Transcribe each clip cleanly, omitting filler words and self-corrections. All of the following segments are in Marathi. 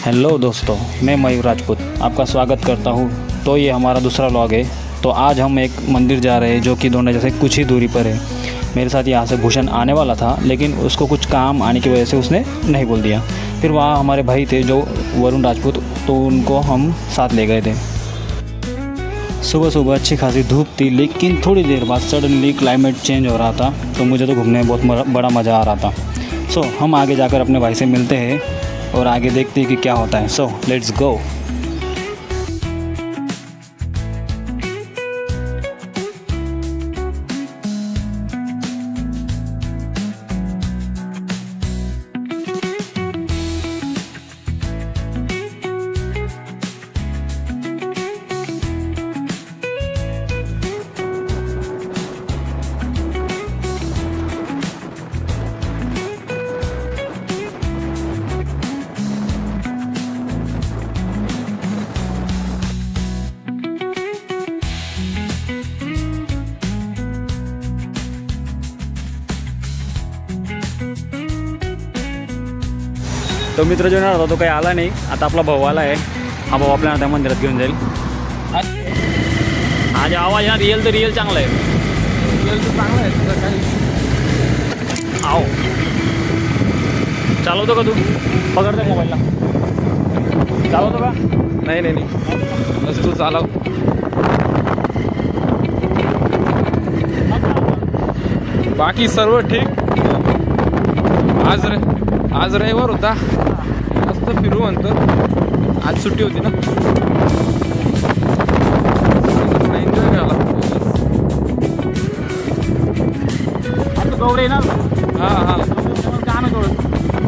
हेलो दोस्तों, मैं मयूर राजपूत आपका स्वागत करता हूँ। तो ये हमारा दूसरा व्लॉग है। तो आज हम एक मंदिर जा रहे हैं जो कि दोनों जैसे कुछ ही दूरी पर है। मेरे साथ यहाँ से भूषण आने वाला था, लेकिन उसको कुछ काम आने की वजह से उसने नहीं बोल दिया। फिर वहाँ हमारे भाई थे जो वरुण राजपूत, तो उनको हम साथ ले गए थे। सुबह सुबह अच्छी खासी धूप थी, लेकिन थोड़ी देर बाद सडनली क्लाइमेट चेंज हो रहा था, तो मुझे तो घूमने में बहुत बड़ा मज़ा आ रहा था। सो हम आगे जाकर अपने भाई से मिलते हैं और आगे देखते हैं कि क्या होता है। So let's go. तो मित्र जो येणार होता तो काही आला नाही। आता आपला भाऊ आला आहे। हा भाऊ आपल्याला त्या मंदिरात घेऊन जाईल। आज आवाज ना रिअल चांगला आहे। रिअल तर चांगला आहे तुझा काही आओ चालवतो का तू? पकडतो मोबाईलला चालवतो का? नाही बस तू चालव। बाकी सर्व ठीक। आज रविवार होता, मस्त फिरू म्हणतो। आज सुट्टी होती ना, एन्जॉय केला। आता गौरे ना हां गाणं थोडं।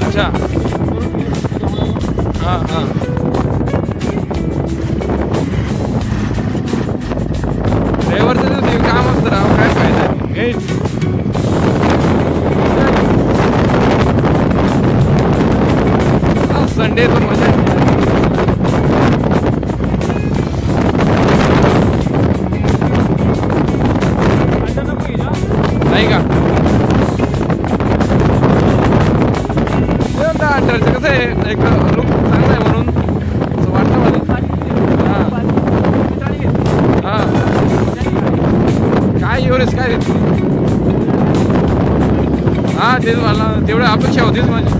अच्छा हां रविवारच्या दिवशी काम असतं राव, काय फायदा आहे। संडे तो मजा नाही का? चर्च कसं आहे, एक लुक चांगला आहे म्हणून असं वाटतं मला। हां काय एवढेच काय देत? हां तेच मला तेवढ्या अपेक्षा होतीच माझी।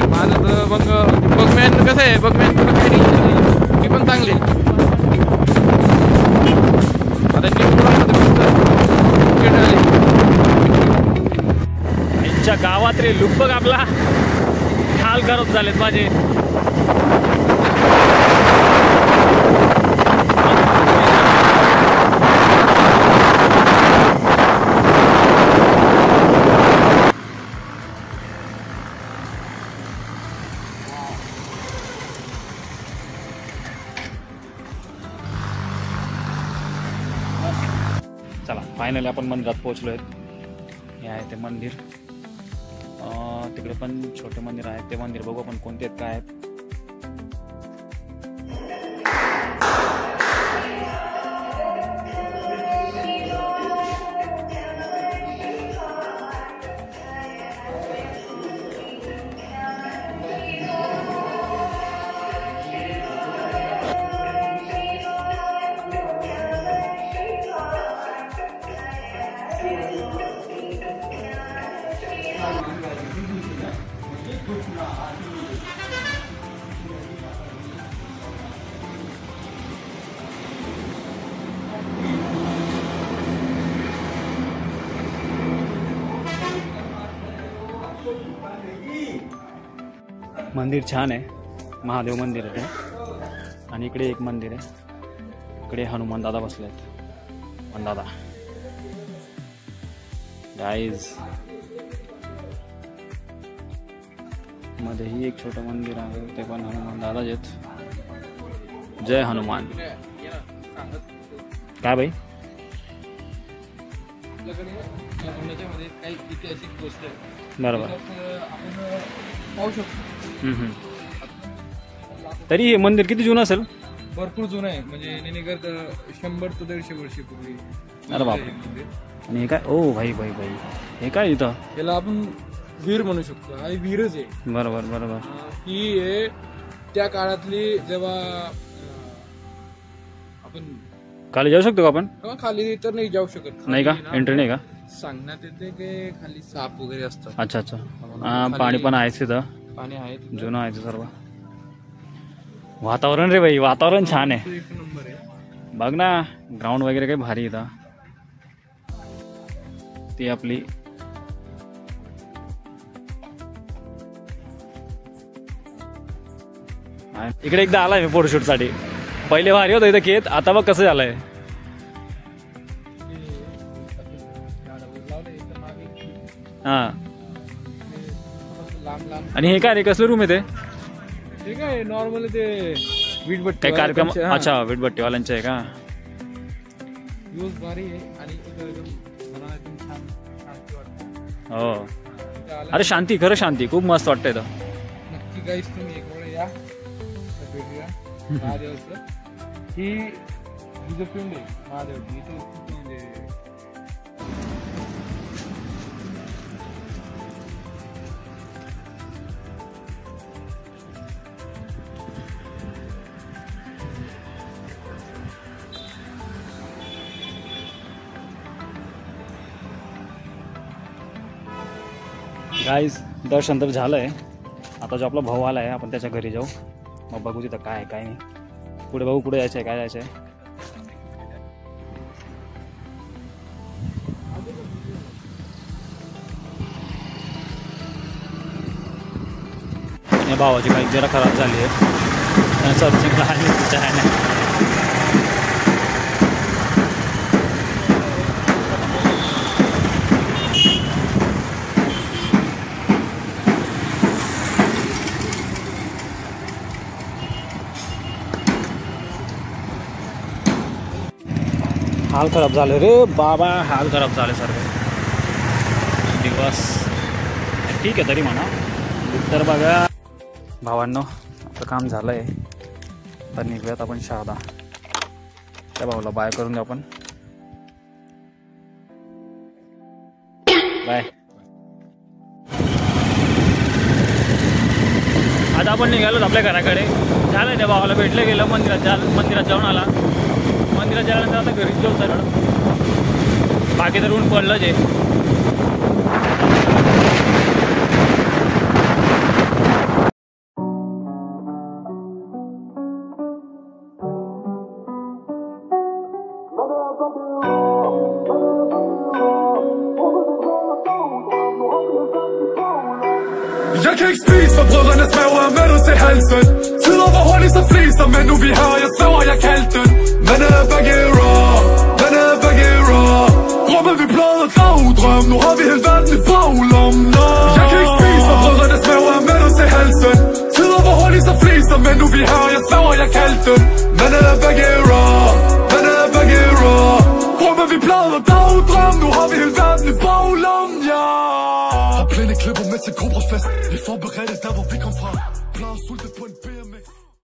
माझं तर बगमॅन कसं आहे, बगमॅन तुला काही टेन्शन नाही, ती पण चांगली आहे। आता क्रिकेट आली यांच्या गावात रे लुक बघ आपला हाल करत झालेत माझे। चला फायनली आपण मंदिरात पोहोचलो आहेत। हे आहे ते मंदिर। तिकडे पण छोटे मंदिर आहेत, ते मंदिर बघू आपण कोणते आहेत काय आहेत। मंदिर छान आहे, महादेव मंदिर आहे ते। आणि इकडे एक मंदिर आहे, इकडे हनुमान दादा बसले आहेत। हनुमान दादा गाईज, मध्येही एक छोटं मंदिर आहे, ते पण हनुमान दादा आहेत। जय हनुमान। काय भाई काही ऐतिहासिक गोष्ट आहे, बरोबर आपण पाहू शकतो। तरी हे मंदिर किती जुनं असेल? भरपूर जुनं आहे, म्हणजे नेनेगर 100 ते 150 वर्षापूर्वी। अरे बापरे। आणि हे काय? ओ भाई हे काय इथं? याला आपण वीर म्हणू शकतो, हा वीरच आहे. बरोबर बरोबर. ही आहे त्या काळातली जेव्हा आपण खाली जाऊ शकतो का आपण? खाली तर नाही जाऊ शकत. नाही का? एंट्री नाही का? सांगण्यात येते की खाली साप वगैरे असतात. अच्छा अच्छा. पाणी पण आहे तिथं, पाणी आहे जुनं आहे ते सर्व. वातावरण रे भाई, वातावरण छान आहे. एक नंबर आहे. बघ ना ग्राउंड वगैरे काही भारी येतं. ती आपली इकडे एकदा आलाय मी फोटोशूट साठी. पहिले भारी होतं इथं खेत, आता बघ कसं झालंय. हा. आणि हे काय रे, कसलं रूम आहे ते? ठीक आहे नॉर्मल ते वीटभट्टी काही कार्यक्रम. अच्छा वीटभट्टीवाल्यांचे आहे का? दिवस भारी आहे आणि एकदम छान शांती वाटते. हो. अरे शांती, खरं शांती, खूप मस्त वाटतंय इथं. नक्की गाईस तुम्ही एक वेळ या भेटूया. महादेवचं ही जो पिंड आहे महादेवची, इथं म्हणजे गाईज दर्शन तर झालंय. आता जो आपला भाऊ आला आहे आपण त्याच्या घरी जाऊ, मग बघू तिथं काय काय नाही. पुढे बघू कुठे जायचं आहे, काय जायचं आहे. या भावाची बाईक जरा खराब झाली आहे, सर्व्हिसिंगला आहे तिच्या आहे. हाल खराब झाले रे बाबा, हाल खराब झाले सर्व दिवस. ठीक आहे तरी म्हणा. तर बघा भावांनो, आपलं काम झालं आहे. तर निघूयात आपण शहादा. त्या भाऊला बाय करून देऊ आपण. बाय. आता आपण निघालो आपल्या घराकडे. झालं त्या भावाला भेटलं गेलं, मंदिरात जाऊन आला. मंदिरात गेल्यानंतर आता घरीच जाऊ सरळ. बाकी तर ऊन पडलंच आहे. Jeg kan ikke spise for brødrenes maver er med til halsen. Tider hvor hurtigt så fliser, men nu vi her, jeg svæver, jeg kaldte den. Men begge raw, men begge raw. Rummet vi pløjede dagdrøm, nu har vi hele verden i baglommen. Jeg kan ikke spise for brødrenes maver er med til halsen. Tider hvor hurtigt så fliser, men nu vi her, jeg svæver, jeg kaldte den. Men begge raw, men begge raw. Rummet vi pløjede dagdrøm, nu har vi hele verden i baglommen, ja. Har blinde klipper med til Cobra-fest. Vi forberedte der hvor vi kom fra. Klar sultet på en